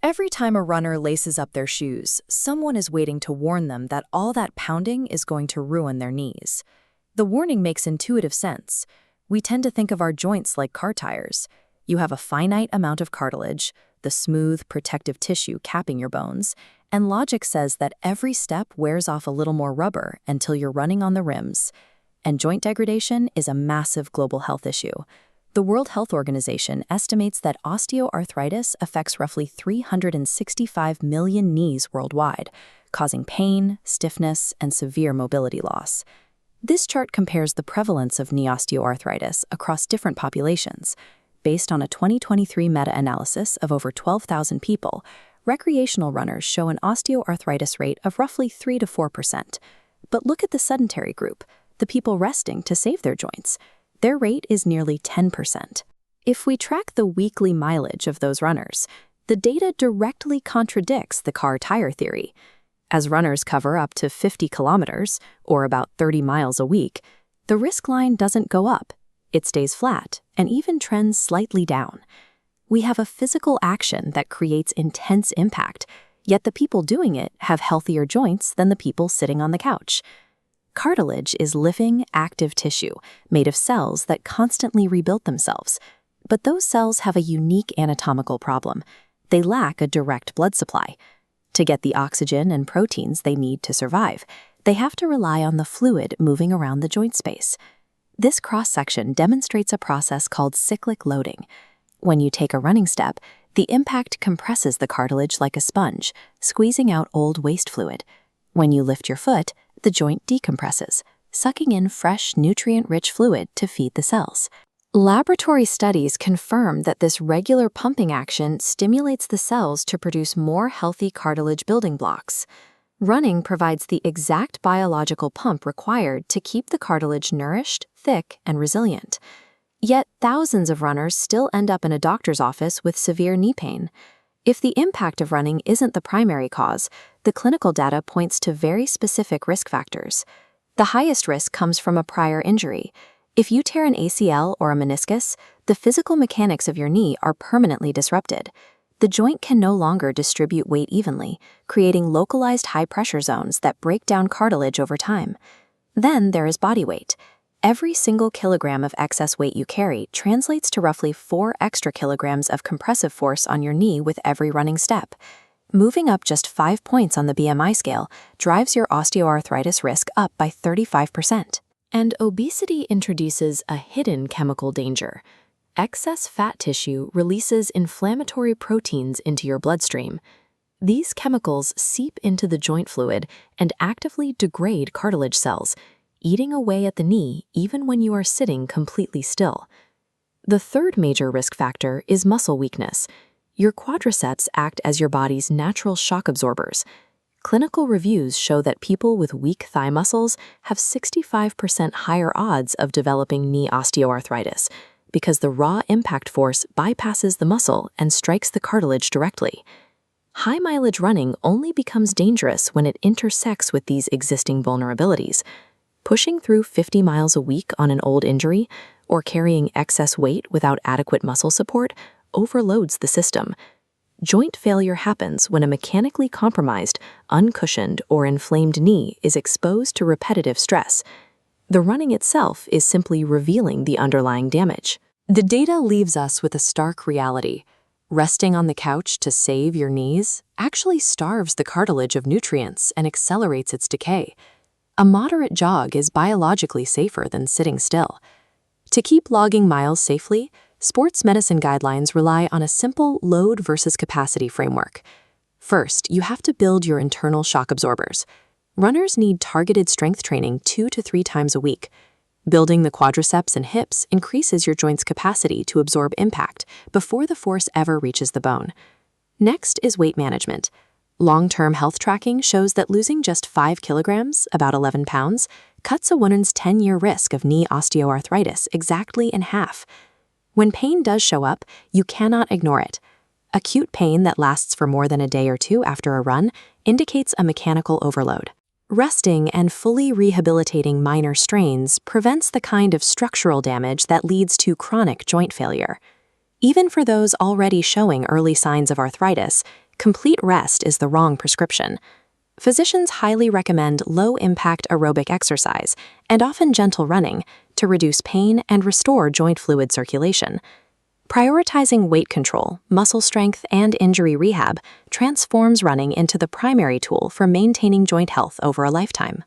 Every time a runner laces up their shoes, someone is waiting to warn them that all that pounding is going to ruin their knees. The warning makes intuitive sense. We tend to think of our joints like car tires. You have a finite amount of cartilage, the smooth, protective tissue capping your bones, and logic says that every step wears off a little more rubber until you're running on the rims. And joint degradation is a massive global health issue. The World Health Organization estimates that osteoarthritis affects roughly 365 million knees worldwide, causing pain, stiffness, and severe mobility loss. This chart compares the prevalence of knee osteoarthritis across different populations. Based on a 2023 meta-analysis of over 12,000 people, recreational runners show an osteoarthritis rate of roughly 3 to 4%. But look at the sedentary group, the people resting to save their joints. Their rate is nearly 10%. If we track the weekly mileage of those runners, the data directly contradicts the car tire theory. As runners cover up to 50 kilometers, or about 30 miles a week, the risk line doesn't go up. It stays flat and even trends slightly down. We have a physical action that creates intense impact, yet the people doing it have healthier joints than the people sitting on the couch. Cartilage is living, active tissue made of cells that constantly rebuild themselves. But those cells have a unique anatomical problem. They lack a direct blood supply. To get the oxygen and proteins they need to survive, they have to rely on the fluid moving around the joint space. This cross-section demonstrates a process called cyclic loading. When you take a running step, the impact compresses the cartilage like a sponge, squeezing out old waste fluid. When you lift your foot, the joint decompresses, sucking in fresh, nutrient-rich fluid to feed the cells. Laboratory studies confirm that this regular pumping action stimulates the cells to produce more healthy cartilage building blocks. Running provides the exact biological pump required to keep the cartilage nourished, thick, and resilient. Yet thousands of runners still end up in a doctor's office with severe knee pain. If the impact of running isn't the primary cause, the clinical data points to very specific risk factors. The highest risk comes from a prior injury. If you tear an ACL or a meniscus, the physical mechanics of your knee are permanently disrupted. The joint can no longer distribute weight evenly, creating localized high-pressure zones that break down cartilage over time. Then there is body weight. Every single kilogram of excess weight you carry translates to roughly 4 extra kilograms of compressive force on your knee with every running step. Moving up just 5 points on the BMI scale drives your osteoarthritis risk up by 35%. And obesity introduces a hidden chemical danger. Excess fat tissue releases inflammatory proteins into your bloodstream. These chemicals seep into the joint fluid and actively degrade cartilage cells, eating away at the knee even when you are sitting completely still. The third major risk factor is muscle weakness. Your quadriceps act as your body's natural shock absorbers. Clinical reviews show that people with weak thigh muscles have 65% higher odds of developing knee osteoarthritis because the raw impact force bypasses the muscle and strikes the cartilage directly. High-mileage running only becomes dangerous when it intersects with these existing vulnerabilities. Pushing through 50 miles a week on an old injury or carrying excess weight without adequate muscle support overloads the system. Joint failure happens when a mechanically compromised, uncushioned, or inflamed knee is exposed to repetitive stress. The running itself is simply revealing the underlying damage. The data leaves us with a stark reality. Resting on the couch to save your knees actually starves the cartilage of nutrients and accelerates its decay. A moderate jog is biologically safer than sitting still. To keep logging miles safely, sports medicine guidelines rely on a simple load versus capacity framework. First, you have to build your internal shock absorbers. Runners need targeted strength training 2 to 3 times a week. Building the quadriceps and hips increases your joint's capacity to absorb impact before the force ever reaches the bone. Next is weight management. Long-term health tracking shows that losing just 5 kilograms, about 11 pounds, cuts a woman's 10-year risk of knee osteoarthritis exactly in half. When pain does show up, you cannot ignore it. Acute pain that lasts for more than a day or two after a run indicates a mechanical overload. Resting and fully rehabilitating minor strains prevents the kind of structural damage that leads to chronic joint failure. Even for those already showing early signs of arthritis, complete rest is the wrong prescription. Physicians highly recommend low-impact aerobic exercise and often gentle running to reduce pain and restore joint fluid circulation. Prioritizing weight control, muscle strength, and injury rehab transforms running into the primary tool for maintaining joint health over a lifetime.